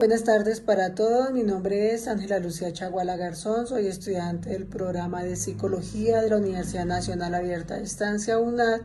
Buenas tardes para todos, mi nombre es Ángela Lucía Chaguala Garzón, soy estudiante del programa de Psicología de la Universidad Nacional Abierta a Distancia UNAD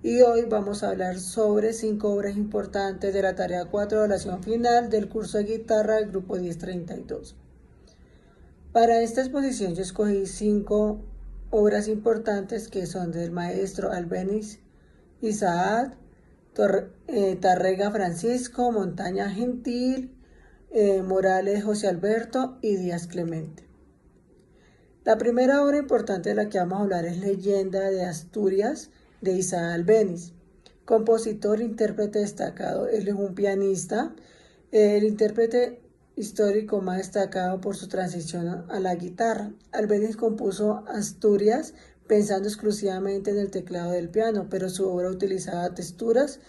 y hoy vamos a hablar sobre 5 obras importantes de la tarea 4 de evaluación final del curso de guitarra del grupo 1032. Para esta exposición yo escogí 5 obras importantes que son del maestro Albéniz Isaac, Tárrega Francisco, Montaña Gentil, Morales José Alberto y Díaz Clemente. La primera obra importante de la que vamos a hablar es Leyenda de Asturias de Isaac Albéniz, compositor, intérprete destacado. Él es un pianista, el intérprete histórico más destacado por su transición a la guitarra. Albéniz compuso Asturias pensando exclusivamente en el teclado del piano, pero su obra utilizaba texturas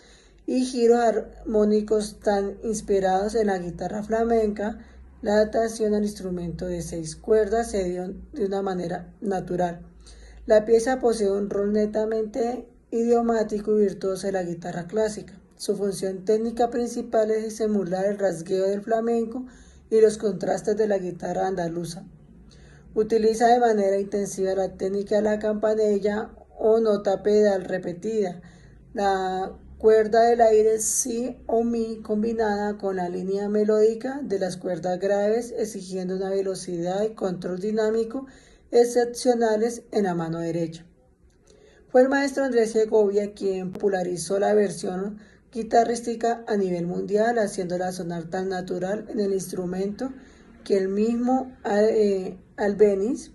y giros armónicos tan inspirados en la guitarra flamenca. La adaptación al instrumento de 6 cuerdas se dio de una manera natural. La pieza posee un rol netamente idiomático y virtuoso de la guitarra clásica. Su función técnica principal es disimular el rasgueo del flamenco y los contrastes de la guitarra andaluza. Utiliza de manera intensiva la técnica de la campanella o nota pedal repetida, la cuerda del aire si o mi combinada con la línea melódica de las cuerdas graves, exigiendo una velocidad y control dinámico excepcionales en la mano derecha. Fue el maestro Andrés Segovia quien popularizó la versión guitarrística a nivel mundial, haciéndola sonar tan natural en el instrumento que el mismo Albéniz,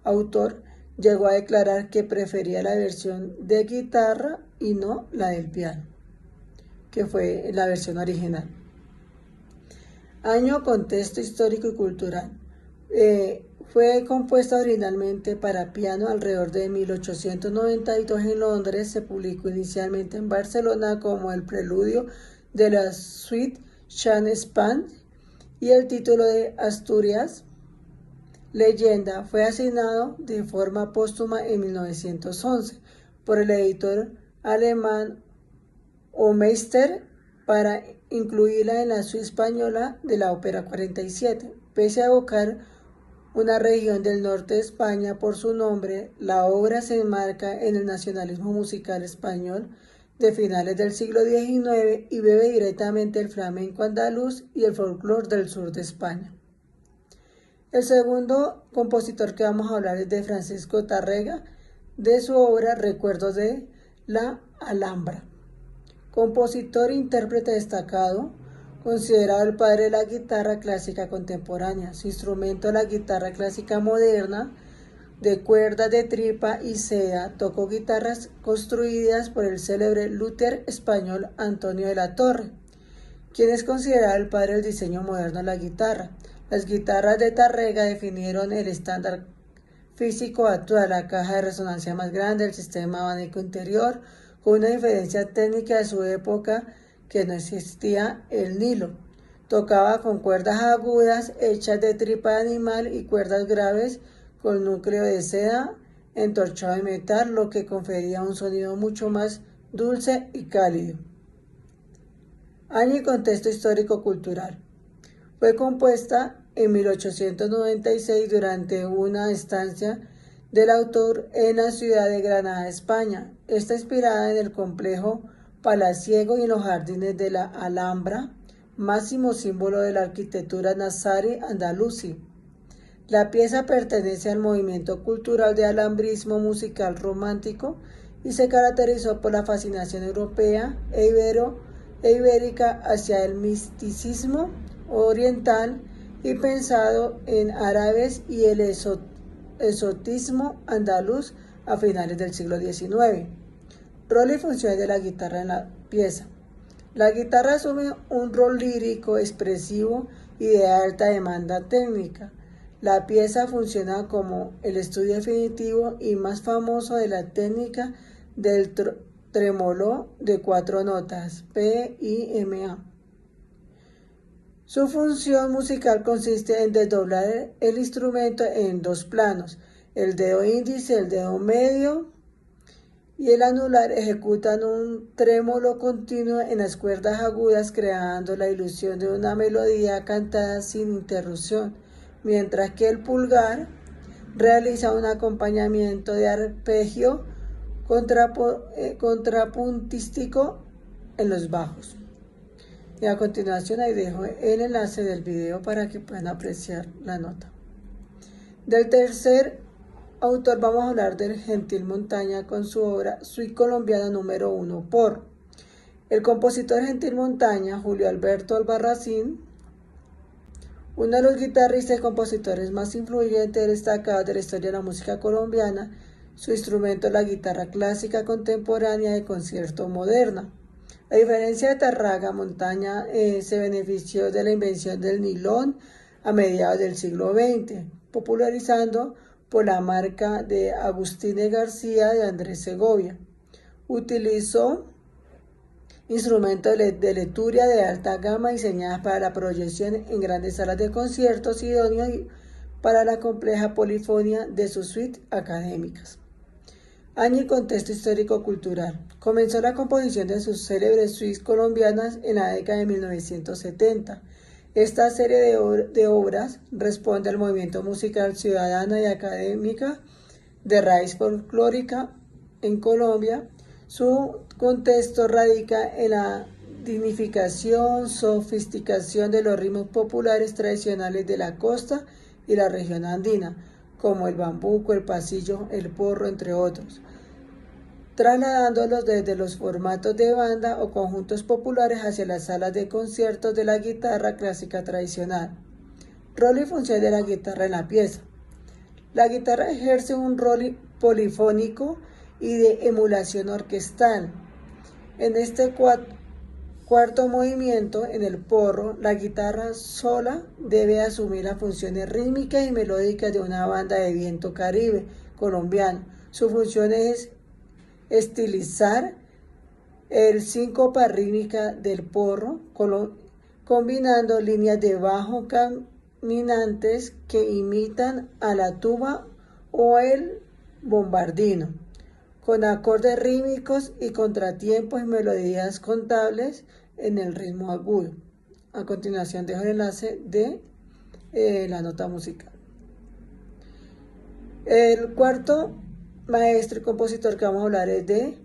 autor, llegó a declarar que prefería la versión de guitarra y no la del piano, que fue la versión original. Año, contexto histórico y cultural. Fue compuesta originalmente para piano alrededor de 1892 en Londres. Se publicó inicialmente en Barcelona como el preludio de la suite Chant-Span y el título de Asturias, Leyenda, fue asignado de forma póstuma en 1911 por el editor alemán Homeister para incluirla en la suite española de la Ópera 47. Pese a evocar una región del norte de España por su nombre, la obra se enmarca en el nacionalismo musical español de finales del siglo XIX y bebe directamente el flamenco andaluz y el folclore del sur de España. El segundo compositor que vamos a hablar es de Francisco Tárrega, de su obra Recuerdos de la Alhambra. Compositor e intérprete destacado, considerado el padre de la guitarra clásica contemporánea. Su instrumento, la guitarra clásica moderna, de cuerdas de tripa y seda, tocó guitarras construidas por el célebre luthier español Antonio de la Torre, quien es considerado el padre del diseño moderno de la guitarra. Las guitarras de Tárrega definieron el estándar físico actual, la caja de resonancia más grande, el sistema abanico interior, con una diferencia técnica de su época que no existía el Nilo. Tocaba con cuerdas agudas hechas de tripa de animal y cuerdas graves con núcleo de seda entorchado de metal, lo que confería un sonido mucho más dulce y cálido. Año y contexto histórico-cultural. Fue compuesta en 1896 durante una estancia del autor en la ciudad de Granada, España. Está inspirada en el complejo palaciego y en los jardines de la Alhambra, máximo símbolo de la arquitectura nazarí andalusí. La pieza pertenece al movimiento cultural de alhambrismo musical romántico y se caracterizó por la fascinación europea e ibérica hacia el misticismo oriental y pensado en árabes y el exotismo andaluz a finales del siglo XIX. Rol y funciones de la guitarra en la pieza. La guitarra asume un rol lírico, expresivo y de alta demanda técnica. La pieza funciona como el estudio definitivo y más famoso de la técnica del tremolo de 4 notas, P, I, M, A. Su función musical consiste en desdoblar el instrumento en 2 planos, el dedo índice, el dedo medio y el anular ejecutan un trémolo continuo en las cuerdas agudas, creando la ilusión de una melodía cantada sin interrupción, mientras que el pulgar realiza un acompañamiento de arpegio contrapuntístico en los bajos. Y a continuación ahí dejo el enlace del video para que puedan apreciar la nota. Del tercer autor vamos a hablar del Gentil Montaña con su obra Suite Colombiana número 1 por el compositor Gentil Montaña, Julio Alberto Albarracín, uno de los guitarristas y compositores más influyentes y destacados de la historia de la música colombiana. Su instrumento es la guitarra clásica contemporánea de concierto moderna. A diferencia de Tarraga, Montaña se benefició de la invención del nilón a mediados del siglo XX, popularizando por la marca de Agustín García de Andrés Segovia. Utilizó instrumentos de leturia de alta gama diseñados para la proyección en grandes salas de conciertos, idóneos para la compleja polifonía de sus suites académicas. Año y contexto histórico-cultural. Comenzó la composición de sus célebres suites colombianas en la década de 1970. Esta serie de obras responde al movimiento musical ciudadana y académica de raíz folclórica en Colombia. Su contexto radica en la dignificación, sofisticación de los ritmos populares tradicionales de la costa y la región andina, como el bambuco, el pasillo, el porro, entre otros, trasladándolos desde los formatos de banda o conjuntos populares hacia las salas de conciertos de la guitarra clásica tradicional. Rol y función de la guitarra en la pieza. La guitarra ejerce un rol polifónico y de emulación orquestal. En este cuarto movimiento, en el porro, la guitarra sola debe asumir las funciones rítmicas y melódicas de una banda de viento caribe colombiano. Su función es estilizar el síncopa rítmica del porro, combinando líneas de bajo caminantes que imitan a la tuba o el bombardino, con acordes rítmicos y contratiempos y melodías contables en el ritmo agudo. A continuación dejo el enlace de la nota musical. El cuarto maestro y compositor que vamos a hablar es de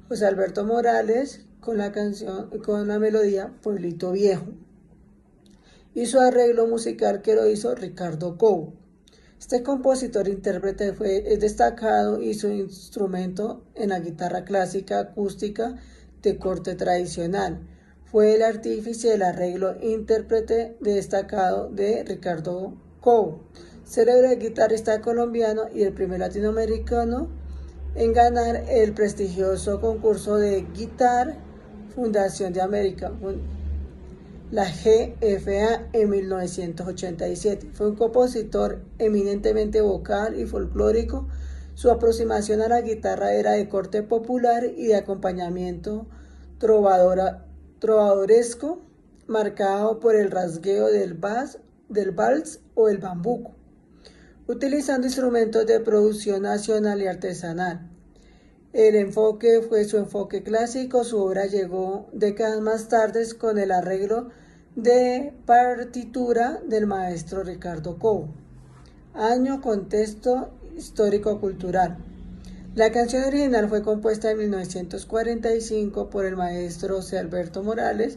José Alberto Morales con la melodía Pueblito Viejo, y su arreglo musical que lo hizo Ricardo Cobo. Este compositor intérprete es destacado y su instrumento en la guitarra clásica acústica de corte tradicional. Fue el artífice del arreglo intérprete destacado de Ricardo Cobo, célebre guitarrista colombiano y el primer latinoamericano en ganar el prestigioso concurso de Guitar Fundación de América, la GFA, en 1987. Fue un compositor eminentemente vocal y folclórico. Su aproximación a la guitarra era de corte popular y de acompañamiento trovadoresco, marcado por el rasgueo del vals o el bambuco, utilizando instrumentos de producción nacional y artesanal. El enfoque fue su enfoque clásico. Su obra llegó décadas más tarde con el arreglo de partitura del maestro Ricardo Cobo. Año, contexto histórico-cultural. La canción original fue compuesta en 1945 por el maestro José Alberto Morales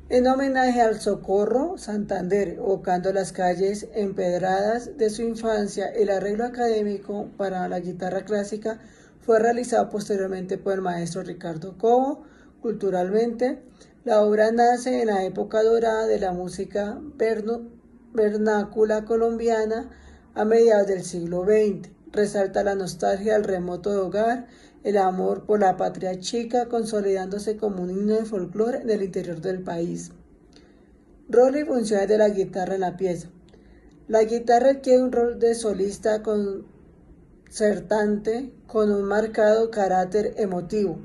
en homenaje al Socorro Santander, evocando las calles empedradas de su infancia. El arreglo académico para la guitarra clásica fue realizado posteriormente por el maestro Ricardo Cobo. Culturalmente, la obra nace en la época dorada de la música vernácula colombiana a mediados del siglo XX. Resalta la nostalgia del remoto hogar, el amor por la patria chica, consolidándose como un himno de folclore en el interior del país. Rol y funciones de la guitarra en la pieza. La guitarra adquiere un rol de solista concertante con un marcado carácter emotivo.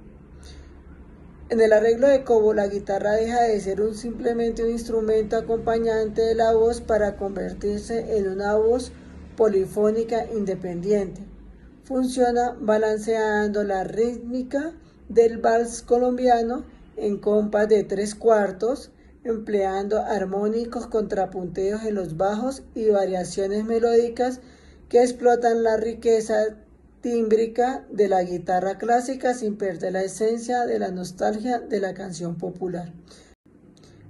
En el arreglo de Cobo, la guitarra deja de ser simplemente un instrumento acompañante de la voz para convertirse en una voz polifónica independiente, funciona balanceando la rítmica del vals colombiano en compás de 3/4, empleando armónicos contrapunteos en los bajos y variaciones melódicas que explotan la riqueza tímbrica de la guitarra clásica sin perder la esencia de la nostalgia de la canción popular.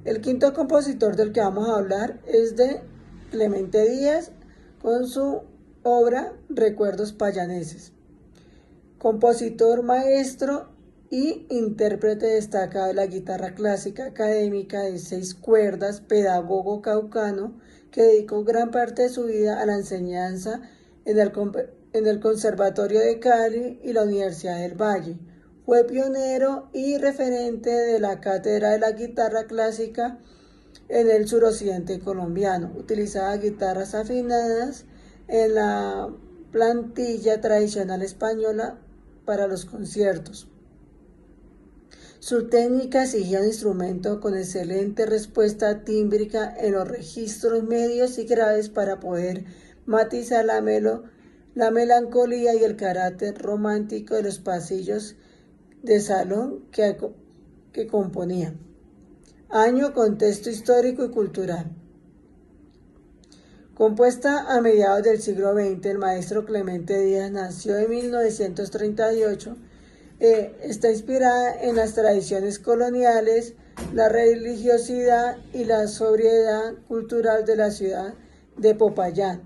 El quinto compositor del que vamos a hablar es de Clemente Díaz con su obra Recuerdos Payaneses. Compositor, maestro y intérprete destacado de la guitarra clásica académica de 6 cuerdas, pedagogo caucano que dedicó gran parte de su vida a la enseñanza en el Conservatorio de Cali y la Universidad del Valle. Fue pionero y referente de la cátedra de la guitarra clásica en el suroccidente colombiano. Utilizaba guitarras afinadas en la plantilla tradicional española para los conciertos. Su técnica exigía un instrumento con excelente respuesta tímbrica en los registros medios y graves para poder matizar la melancolía y el carácter romántico de los pasillos de salón que componía. Año, contexto histórico y cultural. Compuesta a mediados del siglo XX, el maestro Clemente Díaz nació en 1938. Está inspirada en las tradiciones coloniales, la religiosidad y la sobriedad cultural de la ciudad de Popayán,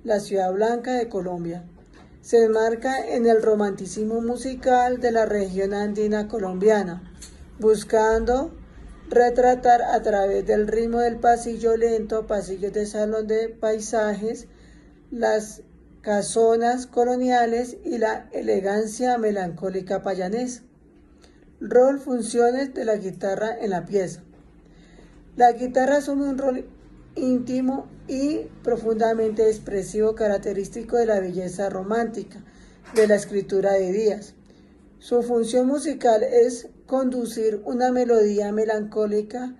la ciudad blanca de Colombia. Se enmarca en el romanticismo musical de la región andina colombiana, buscando retratar a través del ritmo del pasillo lento, pasillos de salón de paisajes, las casonas coloniales y la elegancia melancólica payanesa. Rol, funciones de la guitarra en la pieza. La guitarra asume un rol íntimo y profundamente expresivo, característico de la belleza romántica de la escritura de Díaz. Su función musical es conducir una melodía melancólica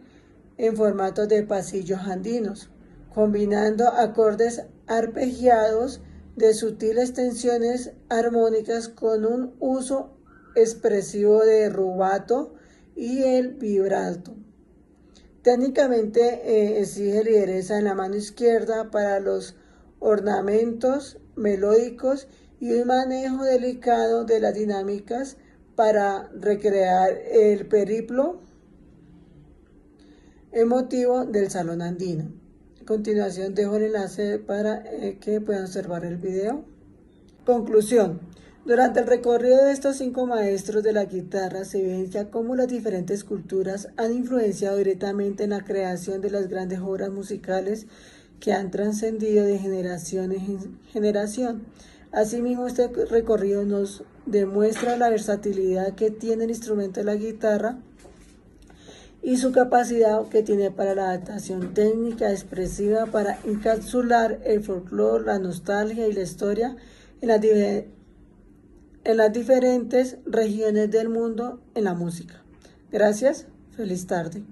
en formato de pasillos andinos, combinando acordes arpegiados de sutiles tensiones armónicas con un uso expresivo de rubato y el vibrato. Técnicamente exige ligereza en la mano izquierda para los ornamentos melódicos y un manejo delicado de las dinámicas para recrear el periplo emotivo del salón andino. A continuación dejo el enlace para que puedan observar el video. Conclusión. Durante el recorrido de estos 5 maestros de la guitarra se evidencia cómo las diferentes culturas han influenciado directamente en la creación de las grandes obras musicales que han trascendido de generación en generación. Asimismo, este recorrido nos demuestra la versatilidad que tiene el instrumento de la guitarra y su capacidad que tiene para la adaptación técnica expresiva para encapsular el folclore, la nostalgia y la historia en las diferentes regiones del mundo en la música. Gracias, feliz tarde.